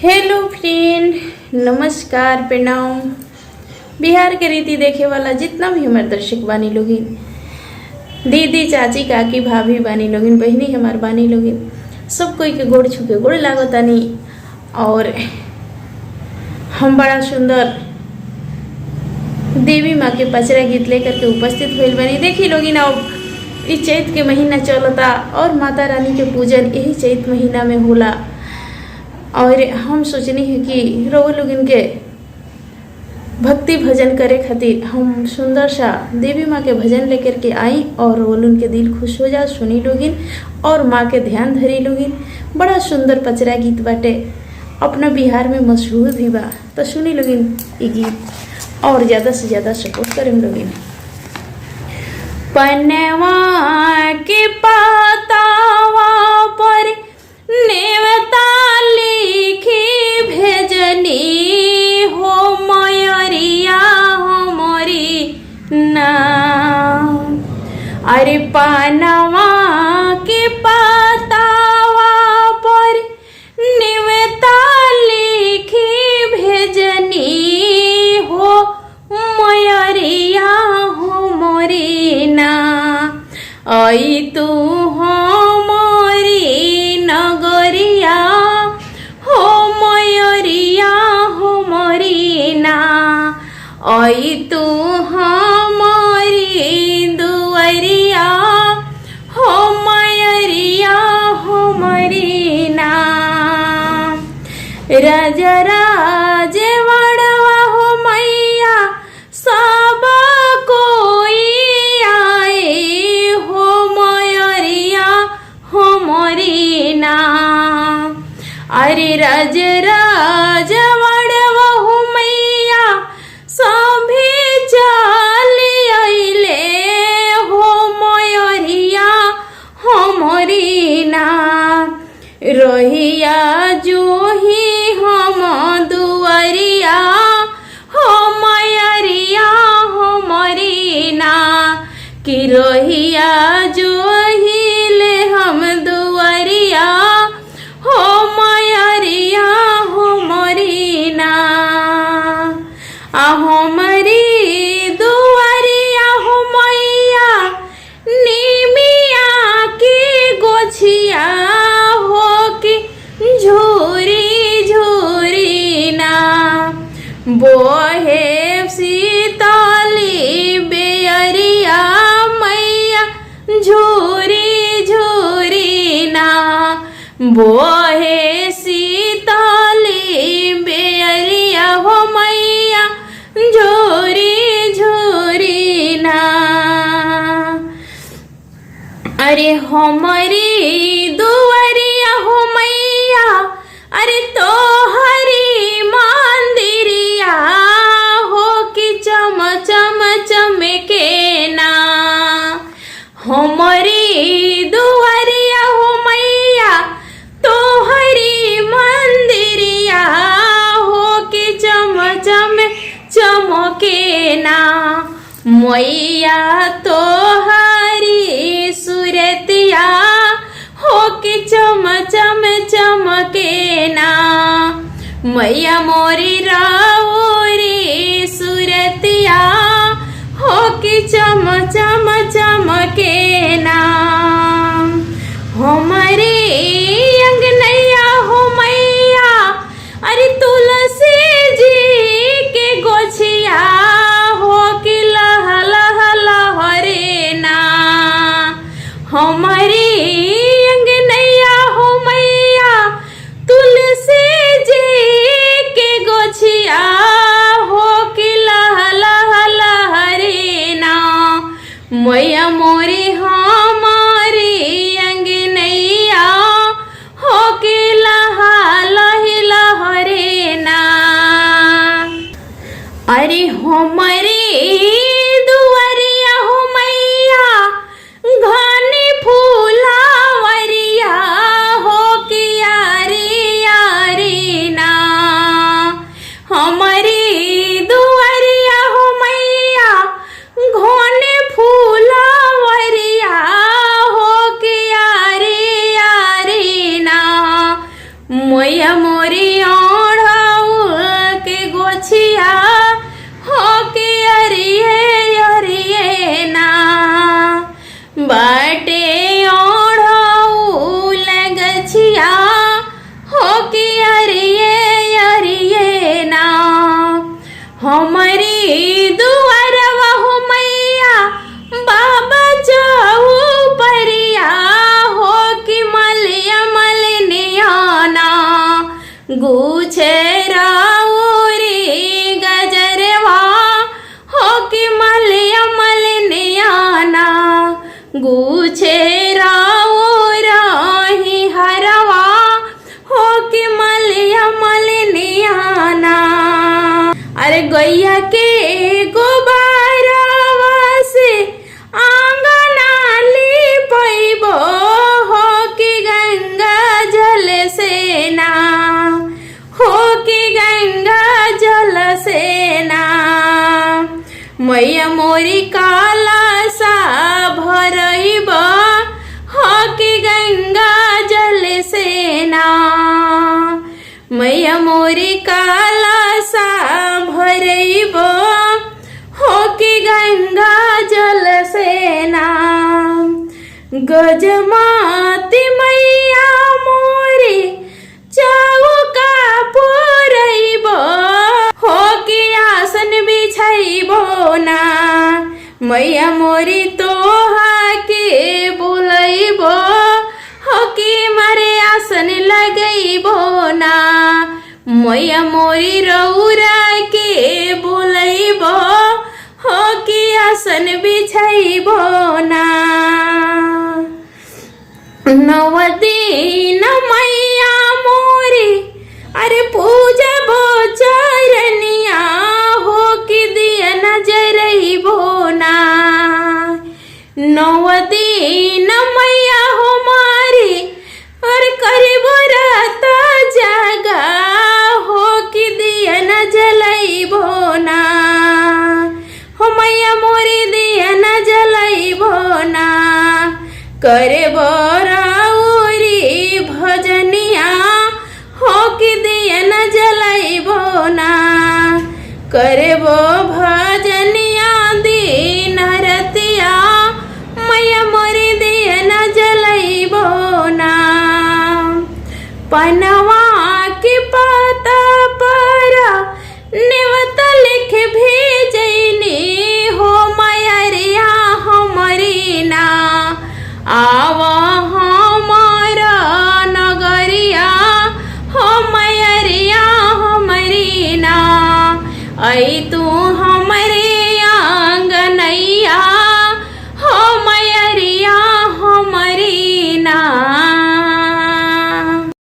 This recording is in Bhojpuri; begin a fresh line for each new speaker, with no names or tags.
हेलो फ्रेंड, नमस्कार, प्रणाम। बिहार के रीति देखे वाला जितना भी हमारे दर्शक बानी लोगिन, दीदी, चाची, काकी, भाभी बानी लोगिन, बहनी हमार बानी लोगिन, सब कोई के गोड़ छू के गोड़ लागतानी। और हम बड़ा सुंदर देवी माँ के पचरा गीत लेकर के उपस्थित हुए बनी। देखी लोगिन, अब इस चैत के महीना चलता और माता रानी के पूजन यही चैत महीना में होला। और हम सोचनी है कि रोग लोगिन के भक्ति भजन करे खातिर हम सुंदर सा देवी माँ के भजन लेकर के आई और रोल उनके दिल खुश हो जा सुनी लोगिन और माँ के ध्यान धरी लोगिन। बड़ा सुंदर पचरा गीत बाटे, अपना बिहार में मशहूर भी बा, तो सुनी लोगिन ये गीत और ज़्यादा से ज़्यादा सपोर्ट करें लोगिन। पनवा के पातावा पर नेवता लिखी भेजनी हो मयरिया हमरी नाम। अरे पनवा के पातावा पर नेवता लिखी भेजनी हो मयरिया हमरी नाम। आई तू हमरी नगरिया हो मयरिया हमरी ना। आई तू हमारी दुआरिया हो मयरिया हमरी ना। राजा राज वड़वा हो मैया सब कोई आए हो मयरिया हमरी ना। अरे राज राज वड़वा हो मैया सभी चल अइले हो मयरिया हमरी ना। रहिया जो ही हम दुआरिया हो मयरिया हमरी ना। कि रहिया जो ही ले हम दुआरिया हो मयरिया हमरी ना। हमरी दुआरिया हो मैया निमिया की गोछिया हो कि झूरी झूरी ना। बोहे शीतली बेअरिया मैया झूरी झूरी ना। बोहे शीतली बेअरिया हो मैया झूरी झूरी ना। अरे हमरी दुआरिया हो मैया, अरे तो हरी मंदिरिया हो कि चम चम चमके ना। हमरी दुआरिया हो मैया तो हरी मंदिरिया हो कि चम चम चमके ना। मैया तो हरी सुरतिया हो कि चम चम चमके ना। मैया मोरी राउरी सुरतिया हो कि चम चम चमके ना। हमारे अंगनैया हो मैया, अरे तुलसी जी के गोछिया हो कि लह लह लहरे ना। हमारी अंगनैया हो मैया तुलसी जी के गोछिया हो कि लह लह लहरे ना। मैया मोरी ओढ़ाउल के गोछिया हो के अरिये अरिये ना बाटे ओढ़ाउल गछिया हो के अरिये अरिये ना हमारी दुआरवा हो मैया बाबा जाऊ परिया हो कि मलिया मलिनियाना गुछे राउरी गजरवा हो कि मलिया मलिनियाना गुछे राउरी हरवा हो कि मलिया मलिनियाना अरे गैया के गोबारवा से आंगना लिपैबो हो कि गंगा जल से ना हो कि गंगा जल से ना मैया मोरी काला सा भरइब हो कि गंगा जल से ना मैया मोरी काला सा भरइब हो कि गंगा जल से ना गजमाती मैया मोरी चौका पुरइब हो कि आसन बिछइब ना मैया मोरी तोहा के बुलइब हो कि मारे आसन लगइब ना मैया मोरी रौरा के बुलइब हो कि आसन बिछइब ना नव दिन मैया मोरी अरे पूजब चरनिया हो कि दिया नजरइब ना नव दिन मैया हो मारी और करीब रात जागा हो कि दिया न जलइब ना हो मैया मोरी दिया न जलइब ना करे बराउरी भजनिया हो कि दिया न जलइब ना करे बो भजनिया दिन रतिया मैया मोरी दिया न जलइब ना पनवा के पाता पर नेवत लिख भेजनी हो मैरिया हमारी ना आव हमारा नगरिया हो मैरिया हमारी ना आई तू हमारे